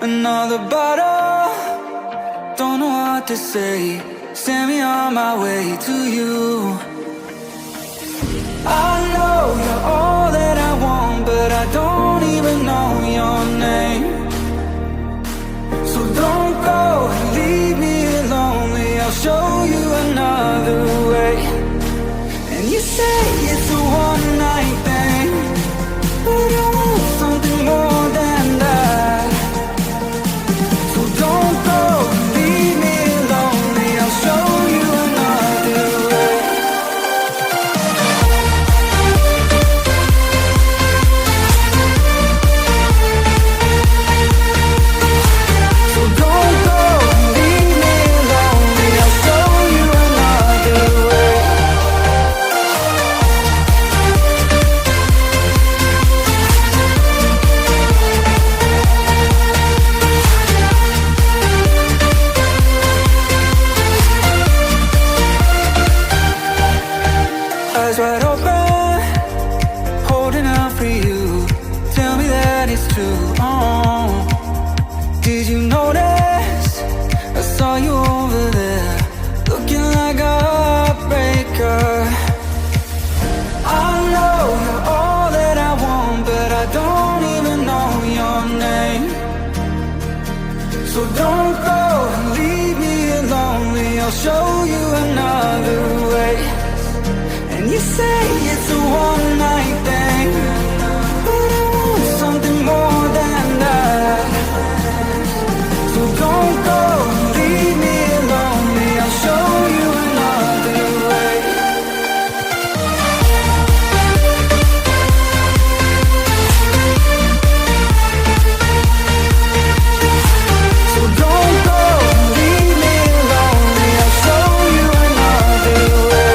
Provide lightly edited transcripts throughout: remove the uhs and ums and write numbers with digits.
Another bottle, don't know what to say. Send me on my way to you. I know you're all that I want, but I don't even know your name. So don't go and leave me lonely. I'll show you another way. And you say it's a one night thing, but I want something more than that. So don't go and leave me lonely. I'll show you another way. So don't go and leave me lonely. I'll show you another way. Eyes wide open, holding out for you. Tell me that it's true. Oh, did you notice? I saw you over there, looking like a heartbreaker. I know you're all that I want, but I don't even know your name. So don't go and leave me lonely. I'll show you another way. And you say it's a one night thing, but I want something more than that. So don't go and leave me lonely. I'll show you another way. So don't go and leave me lonely. I'll show you another way.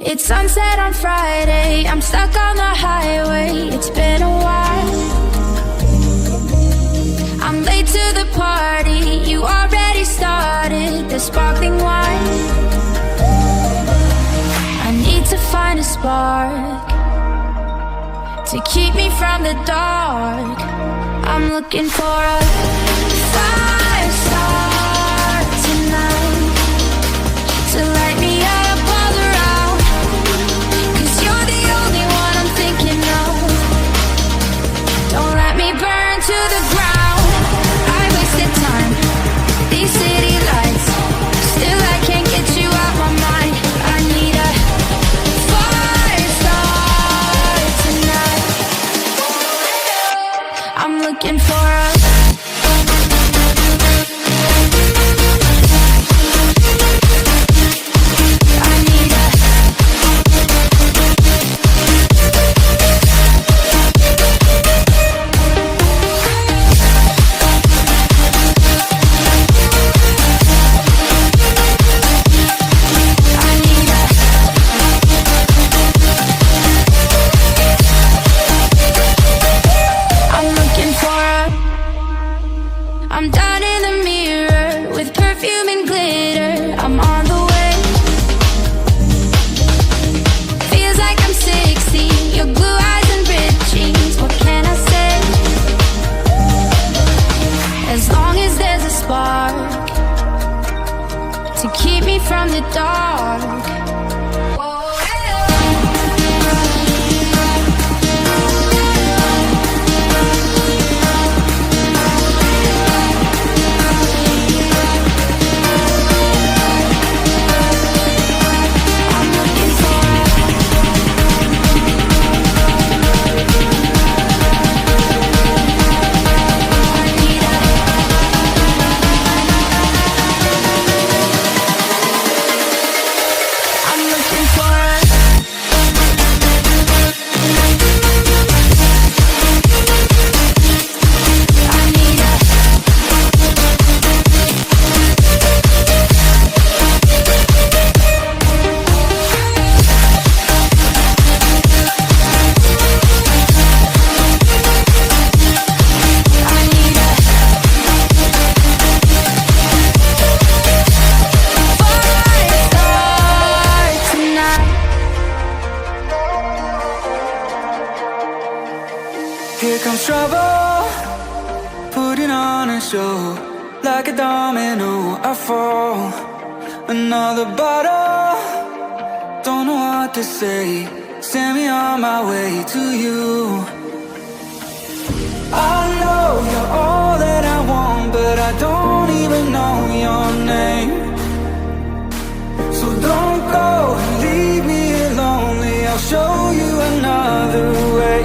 It's sunset on Friday, I'm stuck on the highway. It's been a while. I'm late to the party, you already started the sparkling wine. I need to find a spark to keep me from the dark. I'm looking for a fire star tonight to light me up all around. 'Cause you're the only one I'm thinking of. Don't let me burn to the ground. I wasted time, these city lights, still I can't get you out my mind. I need a fire star tonight. I'm looking for a I'm down in the mirror with perfume and glitter. I'm on the way. Feels like I'm 16, your blue eyes and ripped jeans. What can I say? As long as there's a spark to keep me from the dark. Here comes trouble, putting on a show. Like a domino, I fall. Another bottle, don't know what to say. Send me on my way to you. I know you're all that I want, but I don't even know your name. So don't go and leave me lonely, I'll show you another way.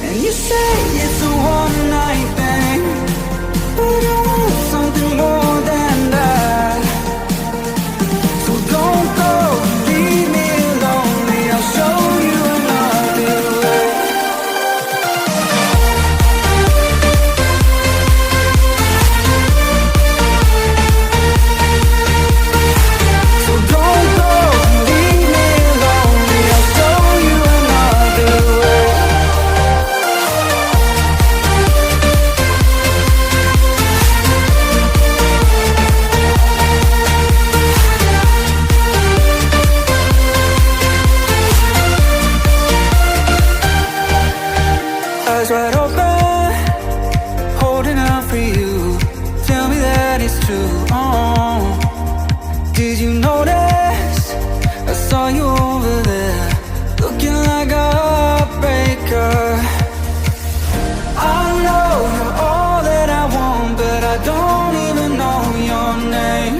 And you say it's a one-night thing, but I want something more than that. So don't go and leave me lonely, I'll show you another way. So don't go and leave me lonely, I'll show you another way. Eyes wide open, holding out for you. Tell me that it's true. Oh, did you notice? I saw you over there, looking like a heartbreaker. I know you're all that I want, but I don't even know your name.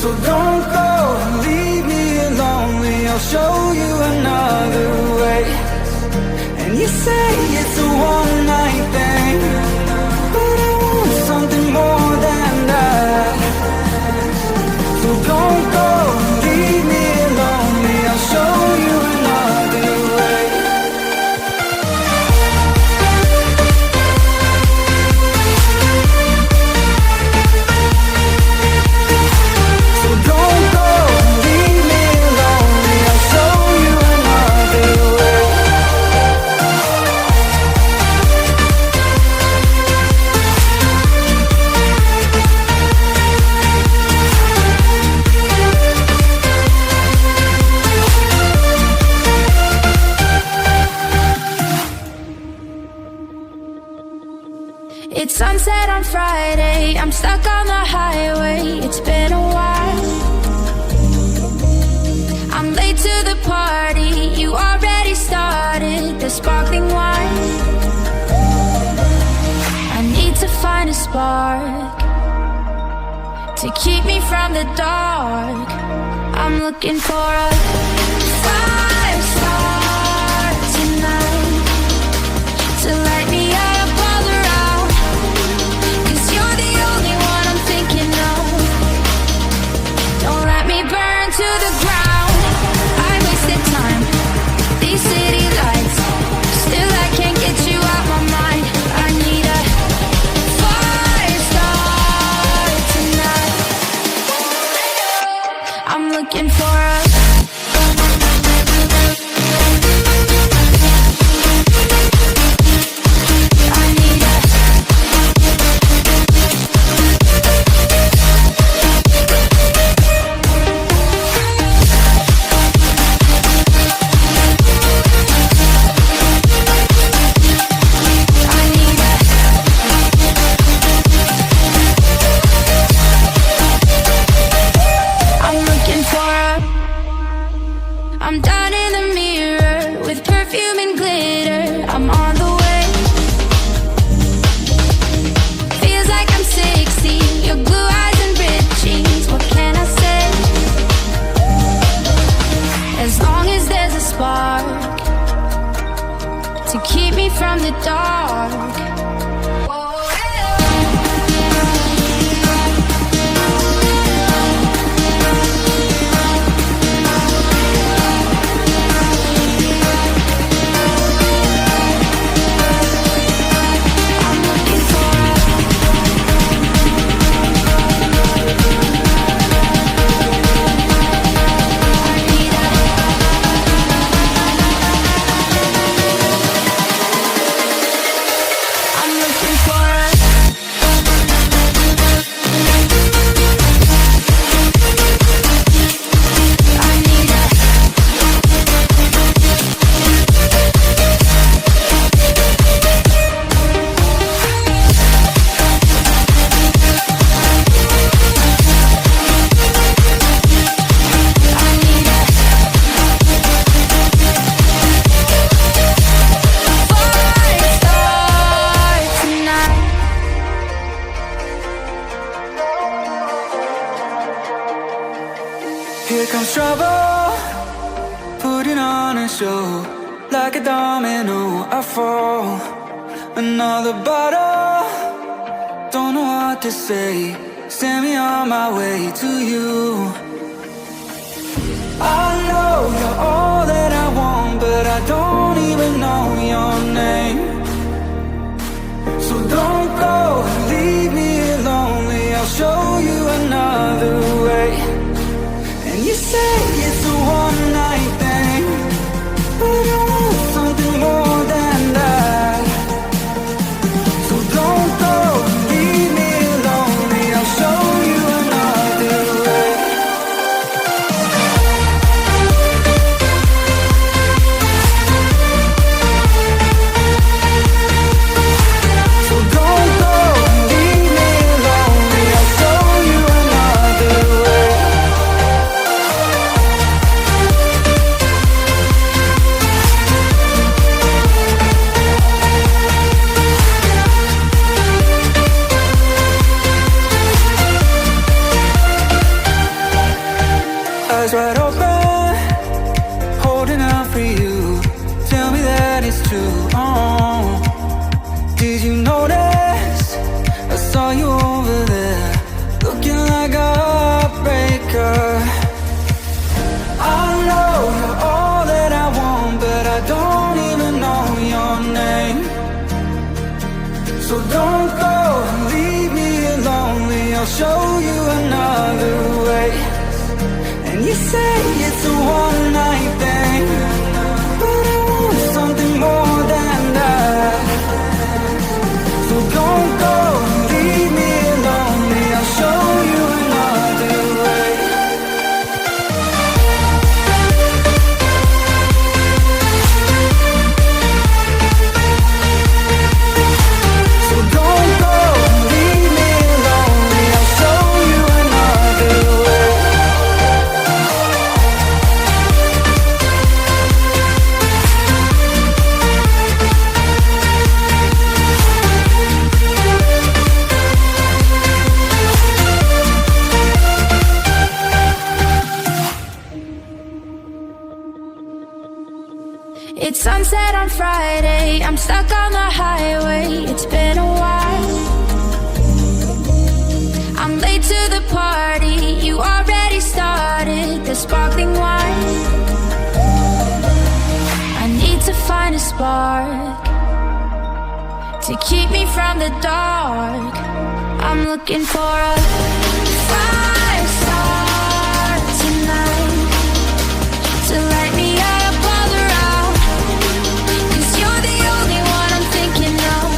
So don't go and leave me lonely, I'll show you another way. And you say it's a one-night thing, but I want something more than that. So don't go and leave me lonely, I'll show you another way. So don't go and leave me lonely, I'll show you another way. It's sunset on Friday, I'm stuck on the highway. It's been a while, I'm late to the party. You already started the sparkling wine. I need to find a spark to keep me from the dark. I'm looking for a fire star tonight to light me up all around. 'Cause you're the only one I'm thinking of. Don't let me burn to the ground. I wasted time, these city lights, still I can't get you out my mind. I need a fire star tonight. I'm looking for a I'm down in the mirror with perfume and glitter. I'm on the way. Feels like I'm 16. Your blue eyes and ripped jeans. What can I say? As long as there's a spark to keep me from the dark. I'm I fall. Another bottle, don't know what to say. Send me on my way to you. I know you're all that I want, but I don't even know your name. So don't go, leave me lonely. I'll show you another way. And you say it's a one night thing, but I want something more than that. So don't go, leave me lonely. I'll show you another way. So don't go, leave me lonely. I'll show you another way. Eyes wide open, holding out for you. Tell me that it's true. Oh, did you notice? I saw you over there, looking like a heartbreaker. I know you're all that I want, but I don't even know your name. So don't go, leave me lonely. I'll show you another way. And you say it's a one night thing, but I want something more than that. So don't go, leave me lonely. I'll show you another way. So don't go, leave me lonely. I'll show you another way. It's sunset on Friday, I'm stuck on the highway. It's been a while. I'm late to the party, you already started the sparkling wine. I need to find a spark to keep me from the dark. I'm looking for a fire start tonight to light me up all around. 'Cause you're the only one I'm thinking of.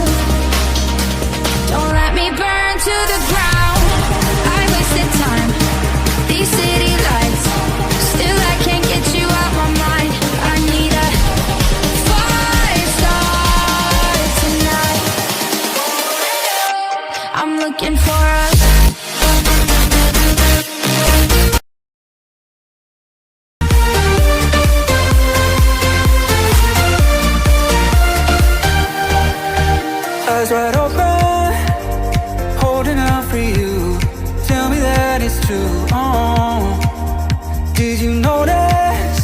Don't let me burn to the ground. I wasted time, these city lights, still I can't get you out my mind. I need a fire start tonight. I'm looking for a Eyes wide open, holding out for you. Tell me that it's true. Oh, did you notice?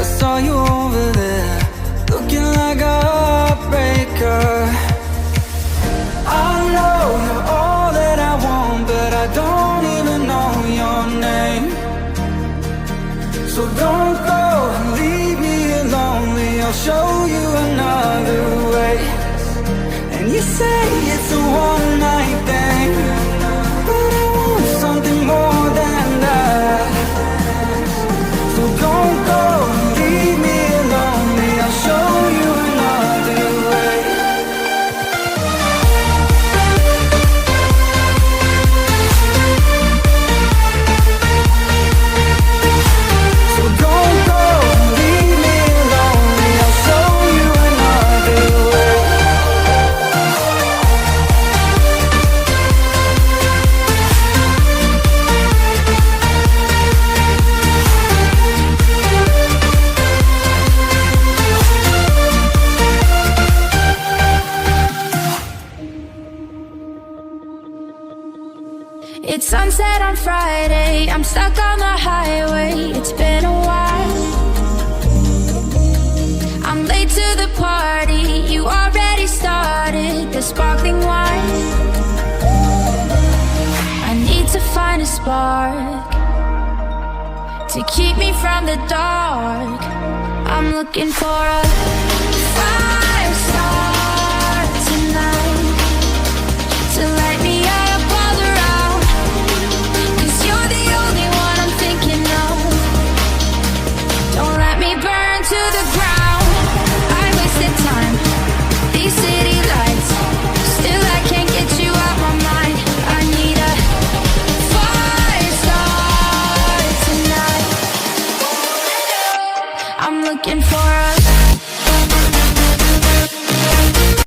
I saw you over there, looking like a heartbreaker. I know you're all that I want, but I don't even know your name. So don't go, leave me lonely. I'll show you another way. And you say it's a one night thing, but I want something more than that. So don't go, leave me lonely. I'll show you another way. So don't go, leave me lonely. I'll show you another way. It's sunset on Friday, I'm stuck on the highway. It's been a while. I'm late to the party, you already started the sparkling wine. I need to find a spark to keep me from the dark. I'm looking for a